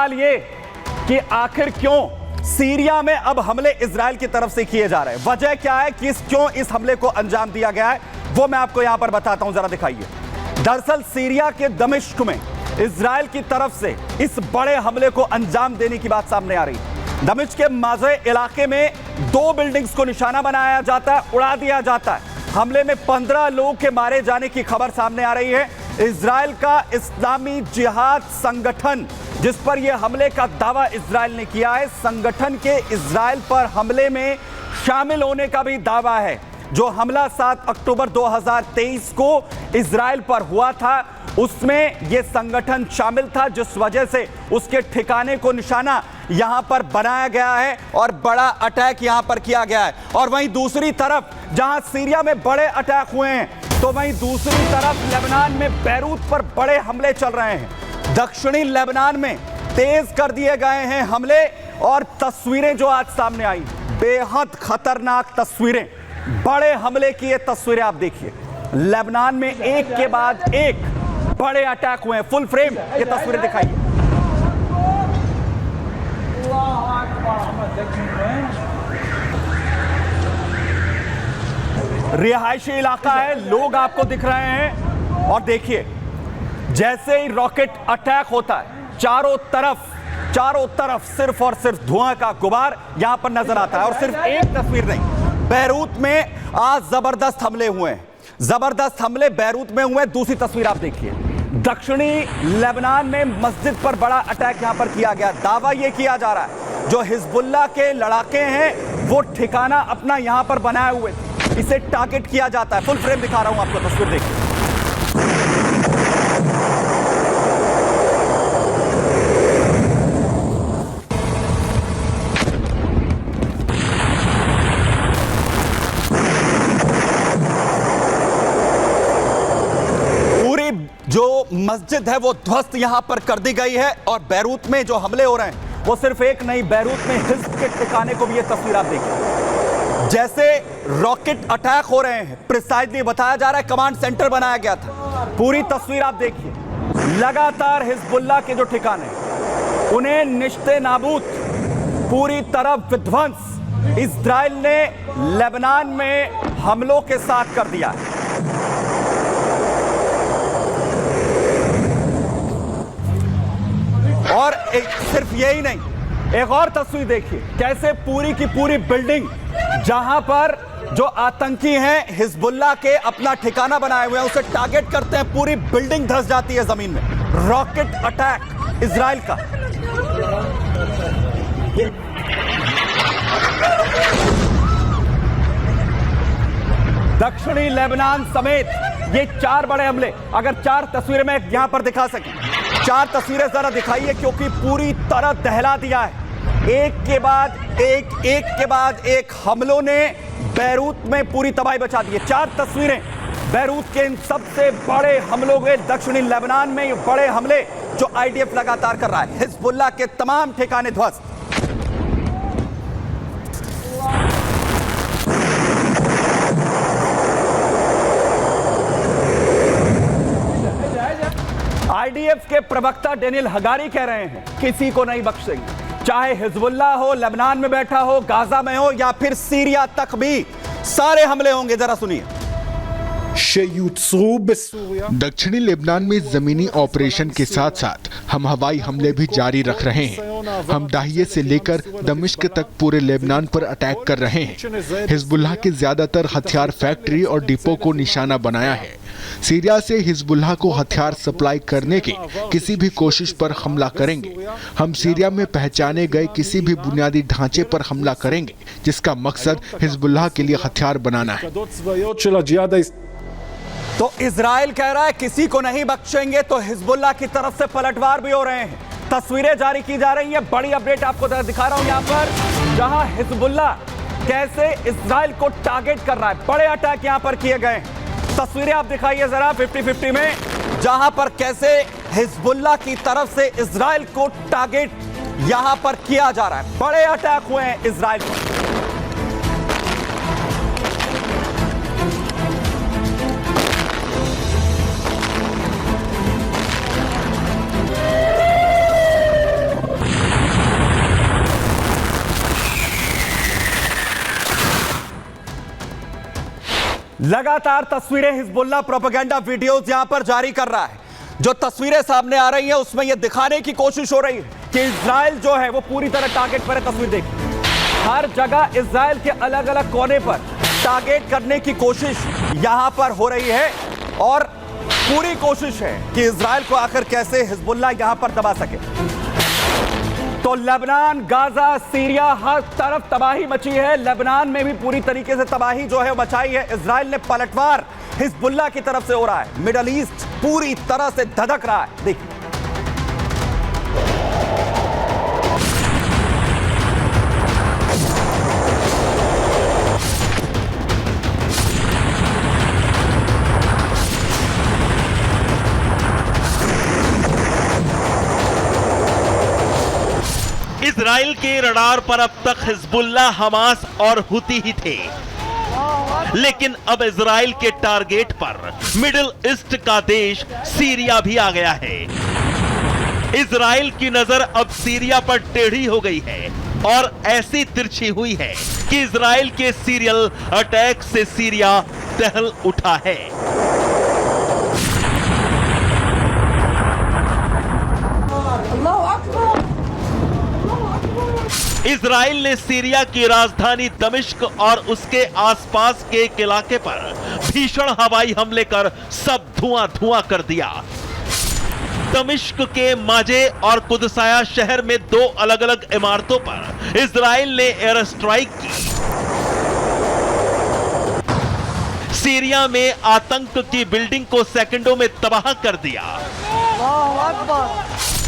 सवाल ये कि आखिर क्यों सीरिया में अब हमले इजराइल की तरफ से किए जा रहे हैं, वजह क्या है कि क्यों इस हमले को अंजाम दिया गया है, वो मैं आपको यहां पर बताता हूं, जरा दिखाइए। दरअसल सीरिया के दमिश्क में इजराइल की तरफ से इस बड़े हमले को अंजाम देने की बात सामने आ रही है। दमिश्क के माज़े इलाके में 2 बिल्डिंग्स को निशाना बनाया जाता है, उड़ा दिया जाता है। हमले में 15 लोगों के मारे जाने की खबर सामने आ रही है। इजराइल का इस्लामी जिहाद संगठन, जिस पर यह हमले का दावा इजराइल ने किया है, संगठन के इजराइल पर हमले में शामिल होने का भी दावा है। जो हमला 7 अक्टूबर 2023 को इजराइल पर हुआ था, उसमें यह संगठन शामिल था, जिस वजह से उसके ठिकाने को निशाना यहां पर बनाया गया है और बड़ा अटैक यहां पर किया गया है। और वहीं दूसरी तरफ जहां सीरिया में बड़े अटैक हुए हैं, तो वहीं दूसरी तरफ लेबनान में बैरूत पर बड़े हमले चल रहे हैं। दक्षिणी लेबनान में तेज कर दिए गए हैं हमले, और तस्वीरें जो आज सामने आई, बेहद खतरनाक तस्वीरें, बड़े हमले की ये तस्वीरें आप देखिए। लेबनान में एक के बाद एक बड़े अटैक हुए हैं। फुल फ्रेम ये तस्वीरें दिखाइए। रिहायशी इलाका है, लोग आपको दिख रहे हैं, और देखिए जैसे ही रॉकेट अटैक होता है, चारों तरफ सिर्फ और सिर्फ धुआं का गुबार यहां पर नजर आता है। और सिर्फ एक तस्वीर नहीं, बैरूत में आज जबरदस्त हमले हुए हैं, जबरदस्त हमले बैरूत में हुए। दूसरी तस्वीर आप देखिए, दक्षिणी लेबनान में मस्जिद पर बड़ा अटैक यहां पर किया गया। दावा यह किया जा रहा है जो हिजबुल्लाह के लड़ाके हैं वो ठिकाना अपना यहां पर बनाए हुए, इसे टारगेट किया जाता है। फुल फ्रेम दिखा रहा हूं आपको, तस्वीर देखिए। पूरी जो मस्जिद है वो ध्वस्त यहां पर कर दी गई है। और बैरूत में जो हमले हो रहे हैं वो सिर्फ एक नहीं, बैरूत में हिज्ब के ठिकाने को भी ये तस्वीर आप देखिए। जैसे रॉकेट अटैक हो रहे हैं, प्रिसाइजली बताया जा रहा है कमांड सेंटर बनाया गया था। पूरी तस्वीर आप देखिए, लगातार हिजबुल्लाह के जो ठिकाने उन्हें निश्ते नाबूद, पूरी तरफ विध्वंस इजराइल ने लेबनान में हमलों के साथ कर दिया है। और सिर्फ यही नहीं, एक और तस्वीर देखिए, कैसे पूरी की पूरी बिल्डिंग जहां पर जो आतंकी हैं हिजबुल्लाह के अपना ठिकाना बनाए हुए हैं उसे टारगेट करते हैं, पूरी बिल्डिंग धंस जाती है जमीन में। रॉकेट अटैक इजराइल का। दक्षिणी लेबनान समेत ये 4 बड़े हमले, अगर 4 तस्वीरें मैं यहां पर दिखा सकें, 4 तस्वीरें जरा दिखाइए, क्योंकि पूरी तरह दहला दिया है। एक के बाद एक हमलों ने बैरूत में पूरी तबाही मचा दी है। 4 तस्वीरें बैरूत के इन सबसे बड़े हमलों के, दक्षिणी लेबनान में ये बड़े हमले जो आईडीएफ लगातार कर रहा है। हिजबुल्लाह के तमाम ठिकाने ध्वस्त। आईडीएफ के प्रवक्ता डेनियल हगारी कह रहे हैं किसी को नहीं बख्शेंगे, चाहे हिजबुल्लाह हो, लेबनान में बैठा हो, गाजा में हो, या फिर सीरिया तक भी सारे हमले होंगे। जरा सुनिए। दक्षिणी लेबनान में जमीनी ऑपरेशन के साथ साथ हम हवाई हमले भी जारी रख रहे हैं। हम दाहिए से लेकर दमिश्क तक पूरे लेबनान पर अटैक कर रहे हैं। हिजबुल्लाह के ज्यादातर हथियार फैक्ट्री और डिपो को निशाना बनाया है। सीरिया से हिजबुल्लाह को हथियार सप्लाई करने की किसी भी कोशिश पर हमला करेंगे। हम सीरिया में पहचाने गए किसी भी बुनियादी ढांचे पर हमला करेंगे जिसका मकसद हिजबुल्लाह के लिए हथियार बनाना है। तो इजराइल कह रहा है किसी को नहीं बख्शेंगे, तो हिजबुल्लाह की तरफ से पलटवार भी हो रहे हैं। तस्वीरें जारी की जा रही हैं। बड़ी अपडेट आपको दिखा रहा हूं यहां पर, जहां हिजबुल्लाह कैसे इजराइल को टारगेट कर रहा है। बड़े अटैक यहां पर किए गए। तस्वीरें आप दिखाइए जरा 50-50 में, जहां पर कैसे हिजबुल्लाह की तरफ से इजराइल को टारगेट यहां पर किया जा रहा है। बड़े अटैक हुए हैं इजराइल पर। लगातार तस्वीरें हिजबुल्लाह प्रोपेगेंडा वीडियोस यहां पर जारी कर रहा है। जो तस्वीरें सामने आ रही हैं उसमें यह दिखाने की कोशिश हो रही है कि इजराइल जो है वो पूरी तरह टारगेट पर है। तस्वीर देखिए, हर जगह इजराइल के अलग अलग कोने पर टारगेट करने की कोशिश यहां पर हो रही है और पूरी कोशिश है कि इजराइल को आखिर कैसे हिजबुल्लाह यहां पर दबा सके। तो लेबनान, गाजा, सीरिया, हर तरफ तबाही मची है। लेबनान में भी पूरी तरीके से तबाही जो है मचाई है। इजराइल ने पलटवार हिजबुल्लाह की तरफ से हो रहा है। मिडल ईस्ट पूरी तरह से धधक रहा है। देखिए, इजराइल के रडार पर अब तक हिजबुल्लाह, हमास और हुती ही थे, लेकिन अब इजराइल के टारगेट पर मिडिल ईस्ट का देश सीरिया भी आ गया है। इजराइल की नजर अब सीरिया पर टेढ़ी हो गई है और ऐसी तिरछी हुई है कि इजराइल के सीरियल अटैक से सीरिया दहल उठा है। इजराइल ने सीरिया की राजधानी दमिश्क और उसके आसपास के एक इलाके पर भीषण हवाई हमले कर सब धुआं धुआं कर दिया। दमिश्क के माजे और कुदसाया शहर में दो अलग अलग इमारतों पर इजराइल ने एयर स्ट्राइक की। सीरिया में आतंक की बिल्डिंग को सेकंडों में तबाह कर दिया।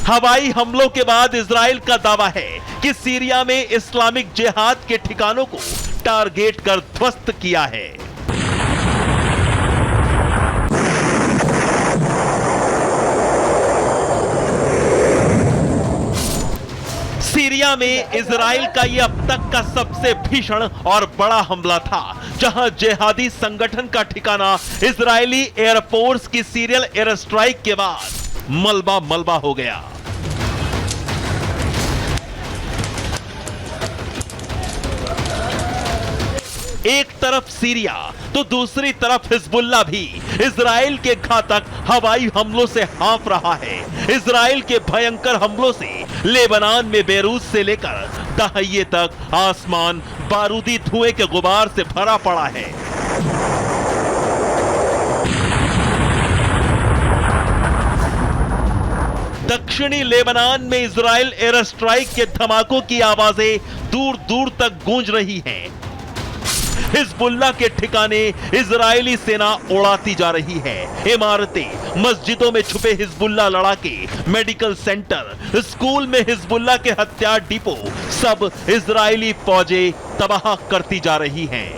हवाई हमलों के बाद इजराइल का दावा है कि सीरिया में इस्लामिक जिहाद के ठिकानों को टारगेट कर ध्वस्त किया है। सीरिया में इजराइल का यह अब तक का सबसे भीषण और बड़ा हमला था, जहां जिहादी संगठन का ठिकाना इजरायली एयरफोर्स की सीरियल एयर स्ट्राइक के बाद मलबा मलबा हो गया। एक तरफ सीरिया तो दूसरी तरफ हिजबुल्लाह भी इजराइल के घातक हवाई हमलों से हाँफ रहा है। इजराइल के भयंकर हमलों से लेबनान में बेरूत से लेकर दाहिये तक आसमान बारूदी धुएं के गुबार से भरा पड़ा है। दक्षिणी लेबनान में इजराइल एयर स्ट्राइक के धमाकों की आवाजें दूर दूर तक गूंज रही हैं। हिजबुल्लाह के ठिकाने इजरायली सेना उड़ाती जा रही है। इमारतें, मस्जिदों में छुपे हिजबुल्लाह लड़ाके, मेडिकल सेंटर, स्कूल में हिजबुल्लाह के हथियार डिपो, सब इजरायली फौजें तबाह करती जा रही हैं।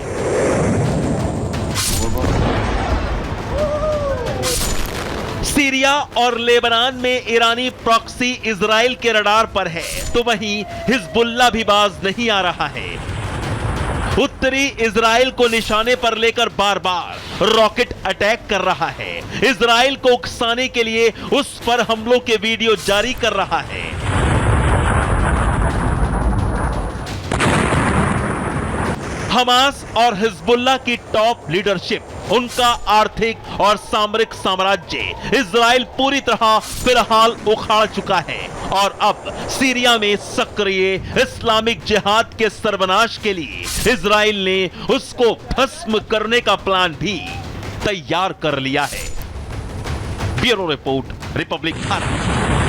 सीरिया और लेबनान में ईरानी प्रॉक्सी इजराइल के रडार पर है, तो वहीं हिजबुल्लाह भी बाज नहीं आ रहा है। उत्तरी इजराइल को निशाने पर लेकर बार बार रॉकेट अटैक कर रहा है। इजराइल को उकसाने के लिए उस पर हमलों के वीडियो जारी कर रहा है। हमास और हिजबुल्लाह की टॉप लीडरशिप, उनका आर्थिक और सामरिक साम्राज्य इजराइल पूरी तरह फिलहाल उखाड़ चुका है और अब सीरिया में सक्रिय इस्लामिक जिहाद के सर्वनाश के लिए इजराइल ने उसको भस्म करने का प्लान भी तैयार कर लिया है। Bureau report, Republic Bharat.